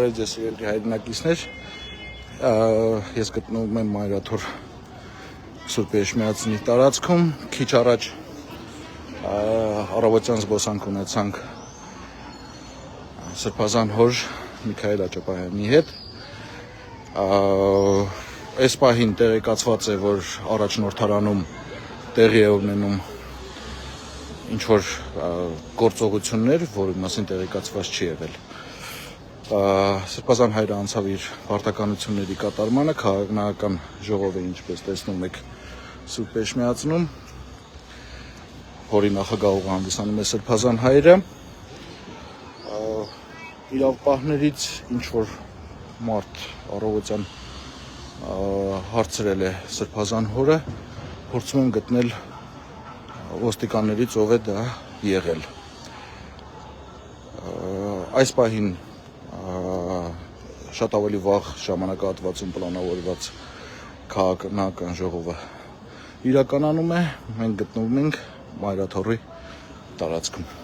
Բարև ձեզ սիրելի հայրենակիցներ, ես գտնվում եմ Մայրաթոր Սուրբ Էրմիածնի տարածքում, քիչ առաջ առավոտյան զբոսանք ունեցանք Սրբազան հոր Միքայել Աճապահյանի հետ, այս պահին տեղեկացված է, որ առաջնորդարանում տեղի է ունենում ինչ-որ գործողություններ, որի մասին տեղեկացված չի եղել։ Սրբազան հայրը անցավ իր պարտականությունների կատարմանը, քաղաքական ժողով է, ինչպես տեսնում եք, Սուրբ Էրմիածնում, որի նախագահ հանդիսանում է Սրբազան հայրը, իրավապահներից ինչ-որ մարդ առավոտյան հարցրել է Սրբազան հորը, փորձում եմ գտնել ոստիկաններից ով է դա եղել։ Այս պահին շատ ավելի վաղ ժամանակահատվածում պլանավորված քաղաքական ժողովը իրականանում է, մենք գտնվում ենք Մայրաթորի տարածքում։